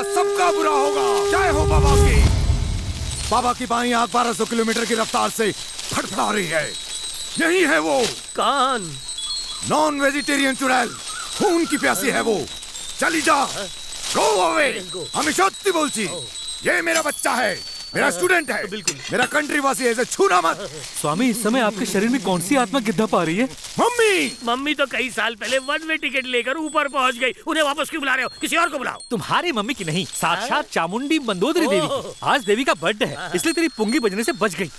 सबका बुरा होगा। जय हो बाबा की। बाबा की बाईं आंख 1200 किलोमीटर की रफ्तार से फड़फड़ा रही है। यही है वो। कौन? नॉन वेजिटेरियन चुड़ैल, खून की प्यासी है वो। चली जा, गो अवे। हमेशा बोलती, ये मेरा बच्चा है, मेरा स्टूडेंट है, मेरा कंट्री वासी है, इसे छूना मत। स्वामी, इस समय आपके शरीर में कौन सी आत्मा गिद्दा पा रही है? मम्मी तो कई साल पहले वन वे टिकट लेकर ऊपर पहुंच गई। उन्हें वापस क्यों बुला रहे हो? किसी और को बुलाओ। तुम्हारी मम्मी की नहीं, साक्षात चामुंडी मंदोदरी देवी की। आज देवी का बर्थडे है, इसलिए तेरी पुंगी बजने से बच गई।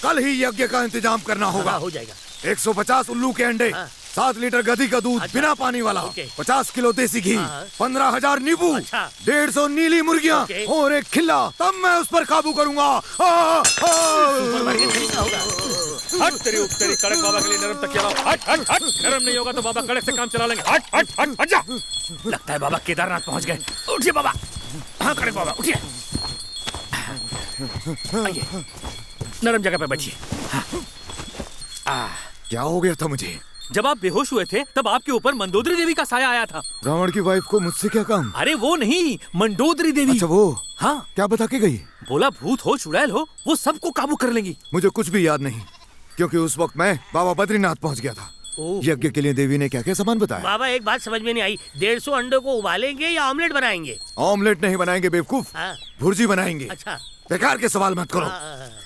कल ही यज्ञ का इंतजाम करना होगा। हो जाएगा। 150 उल्लू के अंडे, 7 लीटर गधी का दूध बिना पानी वाला, 50 किलो देसी घी, 15,000 नींबू, 150 नीली मुर्गियाँ और एक खिल्ला, तब मैं उस पर काबू करूंगा। हट तेरी कड़क बाबा के लिए नरम तकिया लाओ। हट नरम नहीं होगा तो बाबा कड़क से काम चला लेंगे। हट जा। लगता है बाबा केदारनाथ पहुंच गए। उठिए बाबा। हाँ कड़क बाबा उठिए। आइए, नरम जगह पे बैठिए। क्या हो गया था मुझे? जब आप बेहोश हुए थे तब आपके ऊपर मंदोदरी देवी का साया आया था। रावण की वाइफ को मुझसे क्या काम? अरे वो नहीं, मंदोदरी देवी। अच्छा वो? हाँ। क्या बता के गई? बोला भूत हो चुड़ैल हो, वो सबको काबू कर लेंगी। मुझे कुछ भी याद नहीं, क्योंकि उस वक्त मैं बाबा बद्रीनाथ पहुंच गया था। यज्ञ के लिए देवी ने क्या क्या सामान बताया? बाबा एक बात समझ में नहीं आई, 150 अंडों को उबालेंगे या ऑमलेट बनाएंगे? ऑमलेट नहीं बनाएंगे बेवकूफ, भुर्जी बनाएंगे। अच्छा। बेकार के सवाल मत करो।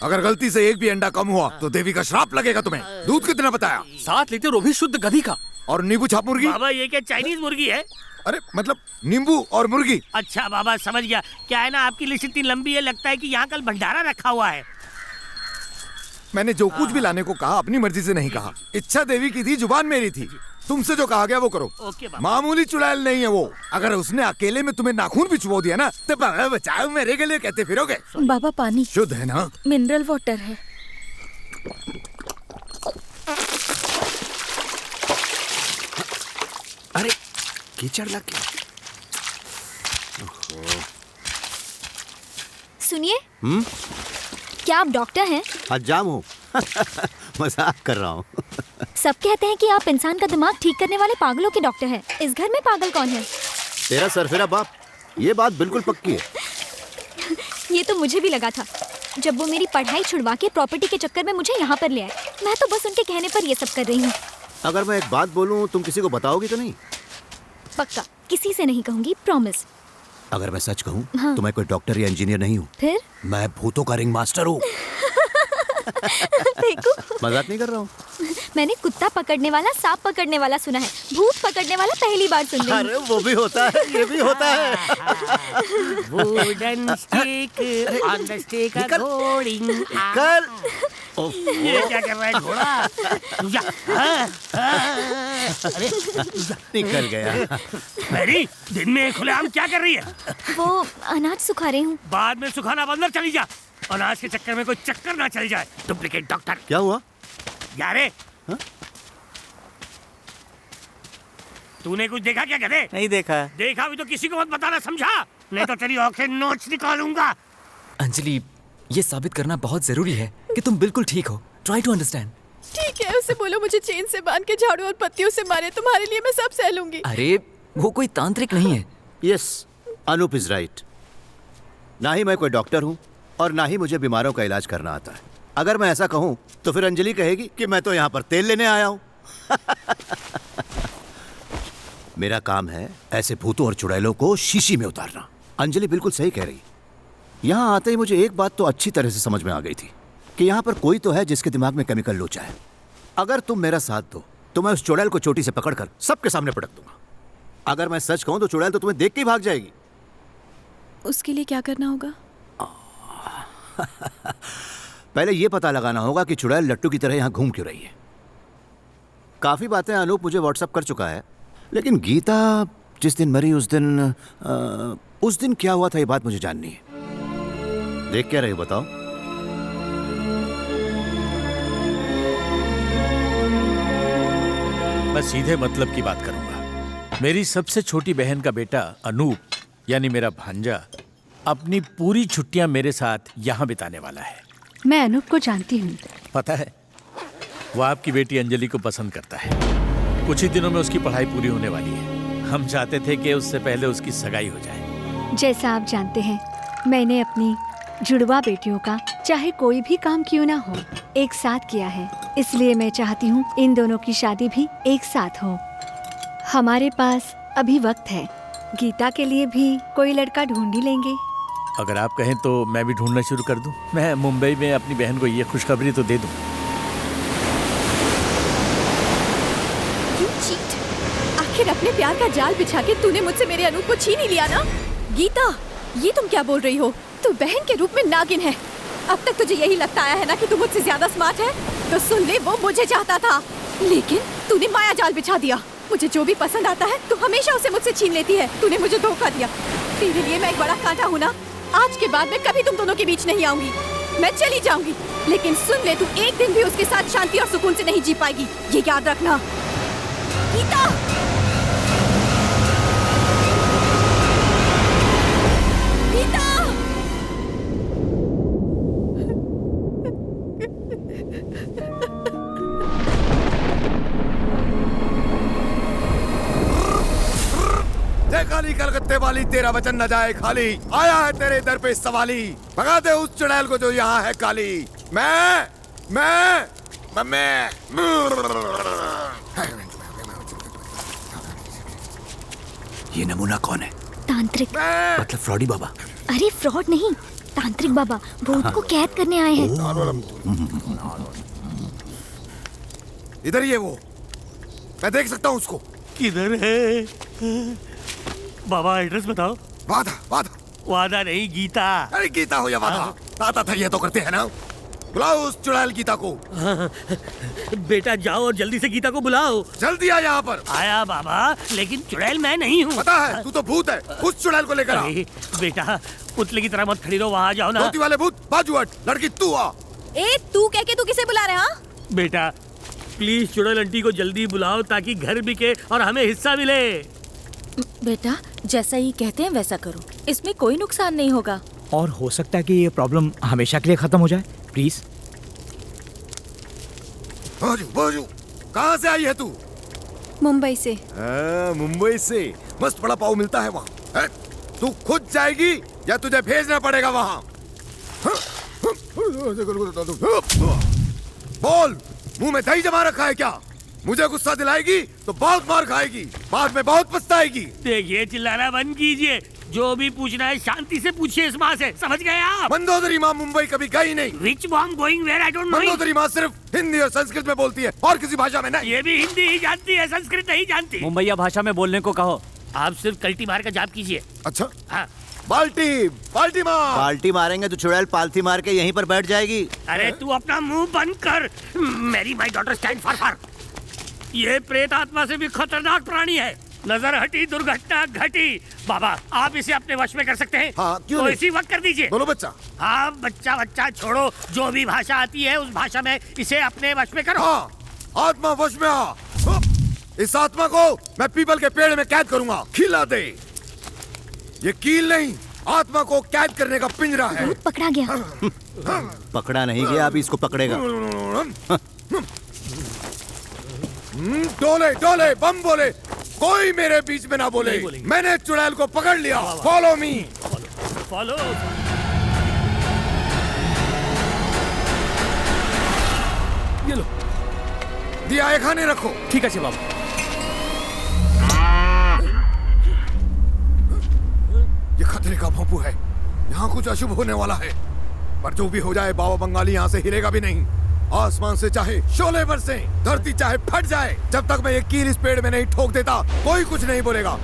अगर गलती से एक भी अंडा कम हुआ तो देवी का श्राप लगेगा तुम्हें। दूध कितना बताया? 7 लीटर, वो भी शुद्ध गधी का। और नींबू छाप मुर्गी? बाबा ये क्या चाइनीज मुर्गी है? अरे मतलब नींबू और मुर्गी। अच्छा बाबा समझ गया। क्या है ना, आपकी लिस्ट इतनी लंबी है, लगता है कि यहाँ कल भंडारा रखा हुआ है। मैंने जो कुछ भी लाने को कहा अपनी मर्जी से नहीं कहा। इच्छा देवी की थी, जुबान मेरी थी। तुमसे जो कहा गया वो करो। ओके बाबा। मामूली चुड़ैल नहीं है वो। अगर उसने अकेले में तुम्हें नाखून भी चुबो दिया ना तो बाबा बचाओ मेरे के लिए कहते फिरोगे। बाबा पानी शुद्ध है ना? मिनरल वाटर है। अरे कीचड़ लग गया। सुनिए, क्या आप डॉक्टर हैं? हजाम हूँ। मजाक कर रहा हूँ। सब कहते हैं कि आप इंसान का दिमाग ठीक करने वाले पागलों के डॉक्टर हैं। इस घर में पागल कौन है? तेरा सरफिरा बाप। ये बात बिल्कुल पक्की है। ये तो मुझे भी लगा था, जब वो मेरी पढ़ाई छुड़वा के प्रॉपर्टी के चक्कर में मुझे यहाँ पर ले आए। मैं तो बस उनके कहने पर ये सब कर रही हूँ। अगर मैं एक बात बोलूँ, तुम किसी को बताओगी तो नहीं? पक्का किसी से नहीं कहूँगी, प्रॉमिस। अगर मैं सच कहूँ हाँ। तो मैं कोई डॉक्टर या इंजीनियर नहीं हूँ। फिर? मैं भूतों का रिंग मास्टर हूँ। देखो, मजाक नहीं कर रहा हूँ। मैंने कुत्ता पकड़ने वाला, सांप पकड़ने वाला सुना है, भूत पकड़ने वाला पहली बार सुन रही हूँ। अरे वो भी होता है, ये भी होता है। Wooden stick on the stick a going. कल ये क्या कर रहा है घोड़ा? अरे निकल गया। मैरी, दिन में खुलेआम क्या कर रही है? वो अनाज सुखा रही हूँ। बाद में सुखाना बंदर चली जा। अनाज के चक्कर में कोई चक्कर ना चल जाए। Duplicate doctor. क्या हुआ? यारे तूने कुछ देखा क्या गधे? नहीं देखा। देखा भी तो किसी को मत बताना, समझा? नहीं तो तेरी आंखें नोच निकालूंगा। अंजलि, ये साबित करना बहुत जरूरी है कि तुम बिल्कुल ठीक हो। Try to understand. ठीक है, उसे बोलो मुझे चेन से बांध के झाड़ू और पत्तियों से मारे। तुम्हारे लिए मैं सब सह लूंगी। अरे वो कोई तांत्रिक नहीं है। Yes, Anoop is right. ना ही मैं कोई डॉक्टर हूँ और ना ही मुझे बीमारों का इलाज करना आता है। अगर मैं ऐसा कहूँ तो फिर अंजलि कहेगी कि मैं तो यहाँ पर तेल लेने आया हूँ। मेरा काम है ऐसे भूतों और चुड़ैलों को शीशी में उतारना। अंजलि बिल्कुल सही कह रही। यहाँ आते ही मुझे एक बात तो अच्छी तरह से समझ में आ गई थी कि यहाँ पर कोई तो है जिसके दिमाग में केमिकल लोचा है। अगर तुम मेरा साथ दो तो मैं उस चुड़ैल को चोटी से पकड़कर सबके सामने पटक दूंगा। अगर मैं सच कहूँ तो चुड़ैल तो तुम्हें देख के ही भाग जाएगी। उसके लिए क्या करना होगा? पहले ये पता लगाना होगा कि चुड़ैल लट्टू की तरह यहाँ घूम क्यों रही है। काफी बातें अनूप मुझे व्हाट्सएप कर चुका है, लेकिन गीता जिस दिन मरी उस दिन क्या हुआ था ये बात मुझे जाननी है। देख क्या रही हो बताओ? मैं सीधे मतलब की बात करूंगा। मेरी सबसे छोटी बहन का बेटा अनूप, यानी मेरा भांजा, अपनी पूरी छुट्टियां मेरे साथ यहाँ बिताने वाला है। मैं अनूप को जानती हूँ। पता है, वो आपकी बेटी अंजलि को पसंद करता है। कुछ ही दिनों में उसकी पढ़ाई पूरी होने वाली है। हम चाहते थे कि उससे पहले उसकी सगाई हो जाए। जैसा आप जानते हैं, मैंने अपनी जुड़वा बेटियों का चाहे कोई भी काम क्यों ना हो एक साथ किया है, इसलिए मैं चाहती हूँ इन दोनों की शादी भी एक साथ हो। हमारे पास अभी वक्त है, गीता के लिए भी कोई लड़का ढूंढ ही लेंगे। अगर आप कहें तो मैं भी ढूंढना शुरू कर दूं। मैं मुंबई में अपनी बहन को ये खुशखबरी तो दे दूं। You cheat! आखिर अपने प्यार का जाल बिछा के तूने मुझसे मेरे अनूप को छीन ही लिया ना? गीता, ये तुम क्या बोल रही हो? तू बहन के रूप में नागिन है। अब तक तुझे यही लगता आया है ना कि तू मुझसे ज्यादा स्मार्ट है? तो सुन ले, वो मुझे चाहता था, लेकिन तूने माया जाल बिछा दिया। मुझे जो भी पसंद आता है तू हमेशा उसे मुझसे छीन लेती है। तूने मुझे धोखा दिया। तेरे लिए मैं एक बड़ा कांटा हूँ ना। आज के बाद मैं कभी तुम दोनों के बीच नहीं आऊंगी। मैं चली जाऊंगी, लेकिन सुन ले, तू एक दिन भी उसके साथ शांति और सुकून से नहीं जी पाएगी। ये याद रखना। गीता! गीता! काली कलकत्ते वाली, तेरा वचन न जाए खाली। आया है तेरे दर पे सवाली, भगा दे उस चुड़ैल को जो यहाँ है काली। मैं ये नमूना कौन है? तांत्रिक। मतलब फ्रॉडी बाबा? अरे फ्रॉड नहीं, तांत्रिक बाबा भूत को कैद करने आए हैं। इधर ही है वो, मैं देख सकता हूँ उसको। किधर है? बाबा एड्रेस बताओ। वादा वादा वादा नहीं, गीता। अरे गीता हो या वादा, आता था ये तो करते हैं ना। बुलाओ उस चुड़ैल गीता को। बेटा जाओ और जल्दी से गीता को बुलाओ। जल्दी आ यहाँ पर। आया बाबा, लेकिन चुड़ैल मैं नहीं हूँ। पता है, तू तो भूत है। उस चुड़ैल को लेकर आ। बेटा पुतले की तरह मत खड़ी रहो, वहाँ जाओ ना। धोती वाले भूत, बाजू हट। लड़की तू आ। ए, तू कह के तू किसे बुला रहा है? बेटा प्लीज चुड़ैल आंटी को जल्दी बुलाओ ताकि घर बिके और हमें हिस्सा मिले। बेटा जैसा ही कहते हैं वैसा करो, इसमें कोई नुकसान नहीं होगा। और हो सकता है कि ये प्रॉब्लम हमेशा के लिए खत्म हो जाए। प्लीज। बाजू बाजू, कहाँ से आई है तू? मुंबई से। मुंबई से? मस्त बड़ा पाव मिलता है वहाँ। तू खुद जाएगी या तुझे भेजना पड़ेगा वहाँ? बोल, मुंह में दही जमा रखा है क्या? मुझे गुस्सा दिलाएगी तो बहुत मार खाएगी, बाद में बहुत पछताएगी। देखिए चिल्लाना बंद कीजिए, जो भी पूछना है शांति से पूछिए इस माँ से, समझ गए आप? मंदोदरी माँ मुंबई कभी गई नहीं। Which mom going where I don't know. Mandodari माँ सिर्फ हिंदी और संस्कृत में बोलती है और किसी भाषा में नहीं। ये भी हिंदी ही जानती है, संस्कृत नहीं जानती। मुंबईया भाषा में बोलने को कहो। आप सिर्फ कल्टी मार का जाप कीजिए। अच्छा, हाँ। बाल्टी बाल्टी मार। बाल्टी मारेंगे तो चुड़ैल पालथी मार के यहीं पर बैठ जाएगी। अरे तू अपना मुंह बंद कर। मेरी माई डॉटर स्टैंड फॉर। ये प्रेत आत्मा से भी खतरनाक प्राणी है। नजर हटी, दुर्घटना घटी। बाबा आप इसे अपने वश में कर सकते हैं? हाँ, क्यों तो नहीं? इसी वक्त कर दीजिए। बोलो बच्चा। हाँ बच्चा छोड़ो, जो भी भाषा आती है उस भाषा में इसे अपने वश में करो। हाँ, आत्मा वश में आ। इस आत्मा को मैं पीपल के पेड़ में कैद करूंगा। खिला दे। ये कील नहीं, आत्मा को कैद करने का पिंजरा है। पकड़ा गया। पकड़ा नहीं गया, अभी इसको पकड़ेगा। डोले डोले बम बोले, कोई मेरे बीच में ना बोले। मैंने चुड़ैल को पकड़ लिया। Follow me. फॉलो। ये लो, दिया है, खाने रखो। ठीक है बाबा। ये खतरे का भोंपू है, यहाँ कुछ अशुभ होने वाला है। पर जो भी हो जाए, बाबा बंगाली यहाँ से हिलेगा भी नहीं। आसमान से चाहे शोले बरसे, धरती चाहे फट जाए, जब तक मैं ये कील इस पेड़ में नहीं ठोक देता कोई कुछ नहीं बोलेगा,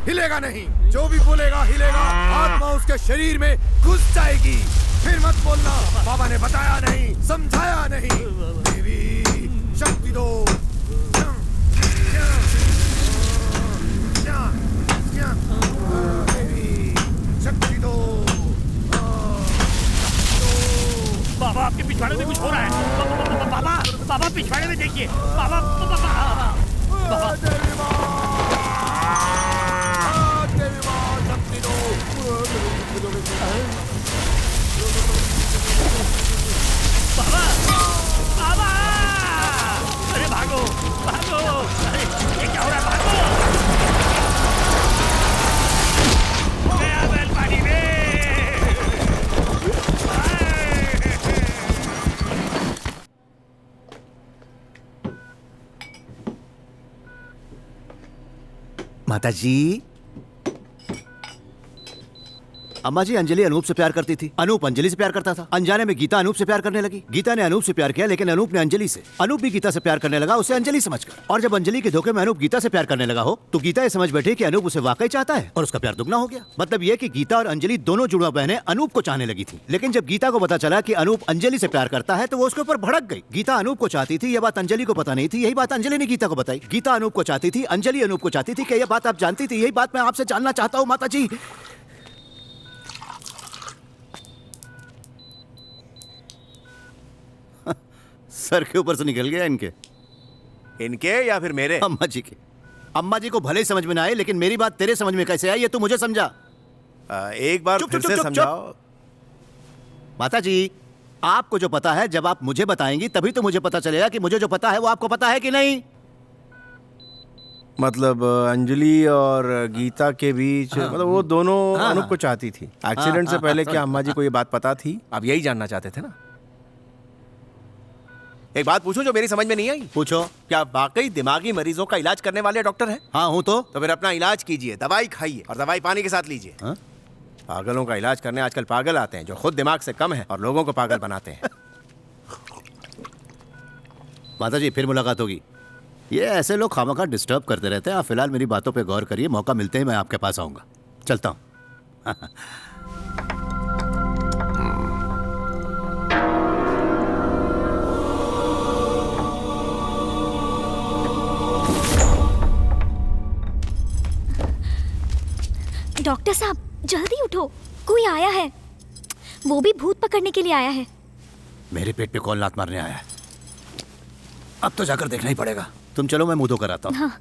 हिलेगा नहीं। जो भी बोलेगा हिलेगा, आत्मा उसके शरीर में घुस जाएगी। फिर मत बोलना बाबा ने बताया नहीं, समझाया नहीं। देवी शक्ति दो। देवी शक्ति दो। बाबा आपके पिछवाड़े में कुछ हो रहा है। बाबा पिछवाड़े में देखिए। बाबा अरे भागो। माता जी। अम्मा जी, अंजलि अनूप से प्यार करती थी, अनूप अंजलि से प्यार करता था। अनजाने में गीता अनूप से प्यार करने लगी। गीता ने अनूप से प्यार किया, लेकिन अनूप ने अंजलि से। अनूप भी गीता से प्यार करने लगा, उसे अंजलि समझकर। और जब अंजलि के धोखे में अनूप गीता से प्यार करने लगा हो, तो गीता ये समझ बैठी कि अनूप उसे वाकई चाहता है, और उसका प्यार दुगना हो गया। मतलब ये कि गीता और अंजलि दोनों जुड़वा बहनें अनूप को चाहने लगी थी। लेकिन जब गीता को पता चला कि अनूप अंजलि से प्यार करता है, तो वो उसके ऊपर भड़क गई। गीता अनूप को चाहती थी, यह बात अंजलि को पता नहीं थी। यही बात अंजलि ने गीता को बताई। गीता अनूप को चाहती थी, अंजलि अनूप को चाहती थी। क्या यह बात आप जानती थी? यही बात मैं आपसे जानना चाहता हूँ माता जी। सर के ऊपर से निकल गया इनके। इनके या फिर मेरे? अम्मा जी के। अम्मा जी को भले ही समझ में ना आए, लेकिन मेरी बात तेरे समझ में कैसे आई ये तू मुझे समझा। एक बार फिर से समझाओ। माता जी, आपको जो पता है जब आप मुझे बताएंगी तभी तो मुझे पता चलेगा कि मुझे जो पता है वो आपको पता है कि नहीं। मतलब अंजलि और गीता के बीच मतलब वो दोनों अनूप को चाहती थी। एक्सीडेंट से पहले क्या अम्मा जी को ये बात पता थी? आप यही जानना चाहते थे ना? एक बात पूछूं जो मेरी समझ में नहीं आई? पूछो। क्या आप वाकई दिमागी मरीजों का इलाज करने वाले डॉक्टर हैं? हाँ हूँ। तो फिर अपना इलाज कीजिए, दवाई खाइए और दवाई पानी के साथ लीजिए। पागलों का इलाज करने आजकल पागल आते हैं जो खुद दिमाग से कम है और लोगों को पागल बनाते हैं। माता जी, फिर मुलाकात होगी। ये ऐसे लोग खामखा डिस्टर्ब करते रहते हैं। आप फिलहाल मेरी बातों पे गौर करिए, मौका मिलते ही मैं आपके पास आऊंगा। चलता हूँ। डॉक्टर साहब, जल्दी उठो, कोई आया है। वो भी भूत पकड़ने के लिए आया है। मेरे पेट पे कौन लात मारने आया है? अब तो जाकर देखना ही पड़ेगा। तुम चलो, मैं मुंह धो कर आता हूँ। हाँ।